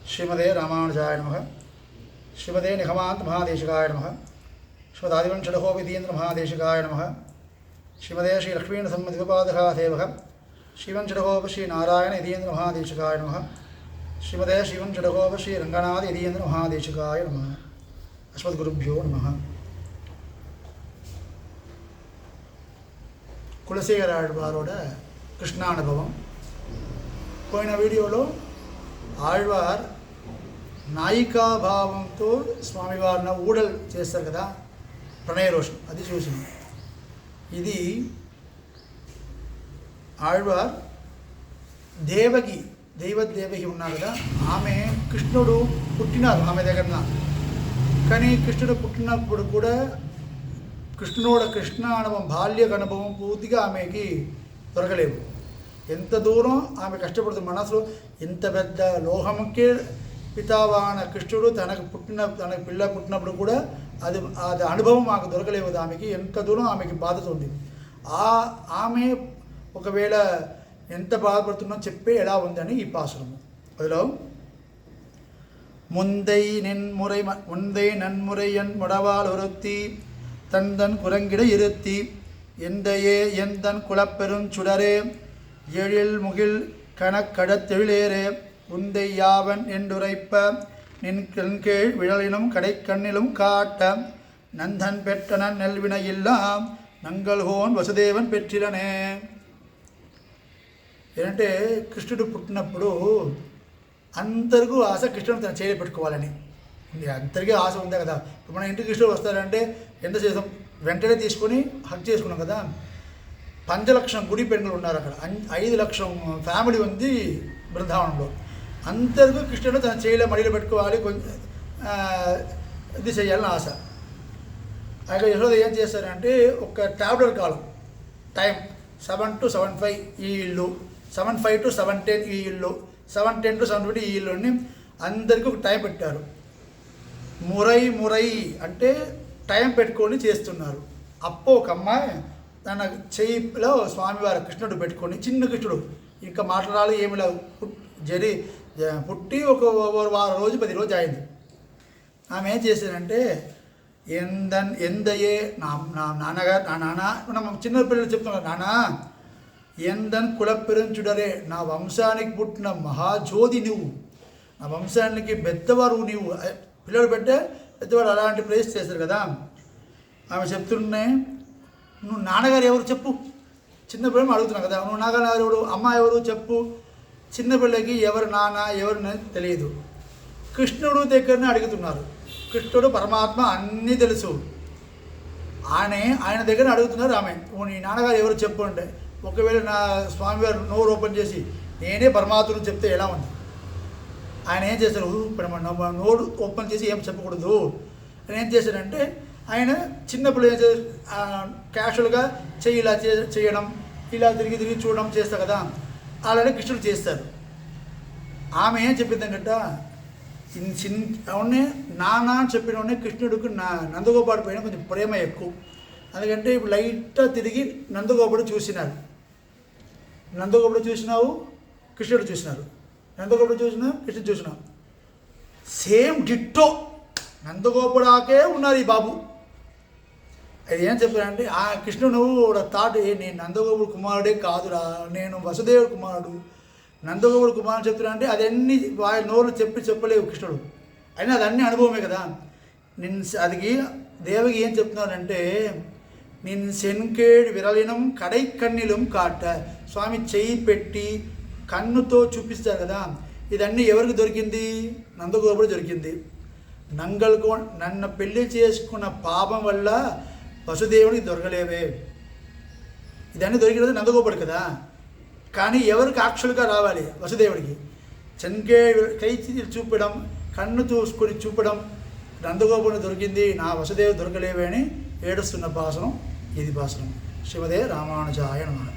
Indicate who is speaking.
Speaker 1: श्रीमदे रामानुजाय नमः। श्रीमदे निगमान्त महादेशिकाय नमः। श्रीमदादिवंशडहोविधीन्द्र महादेशिकाय नमः। श्रीमदे श्री लक्ष्मीनरसिंहदेवपादकादेवः श्रीवंशडहोप श्री नारायण यदीन्द्र महादेशिकाय नमः। श्रीमदे श्रीवंशडहोप श्री रंगनाथ यदीन्द्र महादेशिकाय नमः। अस्मद्गुरुभ्यो नमः। కులశేఖరాళ్వారోడ కృష్ణానుభవం పోయిన వీడియోలో ఆళ్వార్ నాయికాభావంతో స్వామివారిని ఊడల్ చేస్తారు కదా, ప్రణయ రోషం, అది చూసింది. ఇది ఆళ్వార్ దేవకి దేవదేవకి ఉన్నారు కదా, ఆమె కృష్ణుడు పుట్టినారు ఆమె దగ్గర. కానీ కృష్ణుడు పుట్టినప్పుడు కూడా కృష్ణ అనుభవం, బాల్య అనుభవం పూర్తిగా ఆమెకి దొరకలేవు. ఎంత దూరం ఆమె కష్టపడుతుంది మనసులో. ఇంత పెద్ద లోహంకే పితావాన కృష్ణుడు తనకు పిల్ల పుట్టినప్పుడు కూడా అది అనుభవం మాకు దొరకలేవు. ఆమెకి ఎంత దూరం ఆమెకి బాధతుంది. ఆమె ఒకవేళ ఎంత బాధపడుతుందో చెప్పే ఎలా ఉందని ఈ పాసురము. అందులో ముందై నన్ముறை என் முடவால் ஒருத்தி தந்தன் குரங்கிட இருத்தி எந்தையே எந்தன் குலப்பெரும் சுடரே எழில் முகில் கணக்கடத்தெழிலேரே உந்தை யாவன் என்றுரைப்ப நின் கீழ் விழலினும் கடைக்கண்ணிலும் காட்ட நந்தன் பெற்றனன் நெல்வினையில்லாம் నంగల్హోన్ వసుదేవన్ పెట్టిలనే. ఏంటంటే కృష్ణుడు పుట్టినప్పుడు అందరికీ ఆశ కృష్ణుడు తన చేయి పెట్టుకోవాలని. అందరికీ ఆశ ఉందే కదా. ఇప్పుడు మన ఇంటికి కృష్ణుడు వస్తారంటే ఎంత చేసాం, వెంటనే తీసుకొని హక్ చేసుకున్నాం కదా. 5 లక్షల గుడి పెన్నులు ఉన్నారు అక్కడ, 5 లక్షల ఫ్యామిలీ ఉంది బృందావనంలో. అందరికీ కృష్ణుడు తన చేయిలో మడిలో పెట్టుకోవాలి, కొంచెం ఇది చేయాలని ఆశ. అలాగే యశోద ఏం చేస్తారంటే ఒక ట్యాబ్లెట్ కాలం టైం 7 to 7:05 ఈ ఇల్లు, 7:05 to 7:10 ఈ ఇల్లు, 7:10 to 7:20 ఈ ఇల్లుని అందరికీ ఒక టైం పెట్టారు. మురై అంటే టైం పెట్టుకొని చేస్తున్నారు. అప్పో ఒక అమ్మాయి తన చేయిలో స్వామివారి కృష్ణుడు పెట్టుకొని, చిన్న కృష్ణుడు ఇంకా మాట్లాడాలి ఏమి లేవు, పుట్టి ఒక వారం రోజు 10 రోజు అయింది. ఆమె ఏం చేశారంటే ఎందయే నా నాన్నగారు, నా నాన్న, మనం చిన్న పిల్లలు చెప్తున్నారు, నాన్న ఎందన్ కులపెరుంచుడరే, నా వంశానికి పుట్టిన మహాజ్యోతి నువ్వు, నా వంశానికి పెద్దవారు నీవు. పిల్లలు పెట్టే పెద్దవాడు అలాంటి ప్లేస్ చేస్తారు కదా. ఆమె చెప్తున్నాయి, నువ్వు నాన్నగారు ఎవరు చెప్పు. చిన్నపిల్లలు అడుగుతున్నావు కదా, నువ్వు నాన్నగారు ఎవరు, అమ్మ ఎవరు చెప్పు. చిన్నపిల్లకి ఎవరు నాన్న ఎవరు తెలియదు. కృష్ణుడు దగ్గరనే అడుగుతున్నారు. కృష్ణుడు పరమాత్మ అన్నీ తెలుసు. ఆయన దగ్గర అడుగుతున్నారు. ఆమె నీ నాన్నగారు ఎవరు చెప్పు అంటే, ఒకవేళ నా స్వామివారు నోరు ఓపెన్ చేసి నేనే పరమాత్మను చెప్తే ఎలా ఉంది. ఆయన ఏం చేశారు, నోరు ఓపెన్ చేసి ఏం చెప్పకూడదు. ఆయన ఏం చేశారంటే, ఆయన చిన్నప్పుడు ఏం చేశారు, క్యాషువల్గా ఇలా చేయడం, ఇలా తిరిగి చూడడం చేస్తారు కదా, అలానే కృష్ణుడు చేస్తారు. ఆమె ఏం చెప్పిందంట, అవునే నాన్న చెప్పిన కృష్ణుడికి నందగోపాడు పైన కొంచెం ప్రేమ ఎక్కువ. ఎందుకంటే ఇప్పుడు లైట్గా తిరిగి నందగోపుడు చూసినారు. నందగోపుడు చూసినావు, కృష్ణుడు చూసినారు. నందగోపుడు చూసినా, కృష్ణుడు చూసినావు, సేమ్ డిట్టో నందగోపుడాకే ఉన్నారు ఈ బాబు. అది ఏం చెప్పారంటే, ఆ కృష్ణుడు థాట్, నేను నందగోపుడు కుమారుడే కాదురా, నేను వసుదేవుడు కుమారుడు, నందగోపుడు కుమారుడు చెప్తున్నా. అదన్నీ వారి నోరు చెప్పలేవు కృష్ణుడు, అయినా అదన్నీ అనుభవమే కదా. అది దేవకి ఏం చెప్తున్నారంటే, నిన్ సెన్కేడ్ విరలినం కడై కన్నిలం కాట, స్వామి చెయ్యి పెట్టి కన్నుతో చూపిస్తారు కదా. ఇదన్నీ ఎవరికి దొరికింది, నందగోపుడు దొరికింది. నన్ను పెళ్లి చేసుకున్న పాపం వల్ల వసుదేవుడికి దొరకలేవే. ఇదన్నీ దొరికినది నందగోపుడు కదా. కానీ ఎవరికి యాక్చువల్గా రావాలి, వసుదేవుడికి. చెన్కే కై చూపడం, కన్ను చూసుకొని చూపడం, నందగోపుడు దొరికింది, నా వసుదేవుడు దొరకలేవే అని ఏడుస్తున్న పాసనం ఇది పాసనం. శ్రీమదే రామానుజాయ నమః.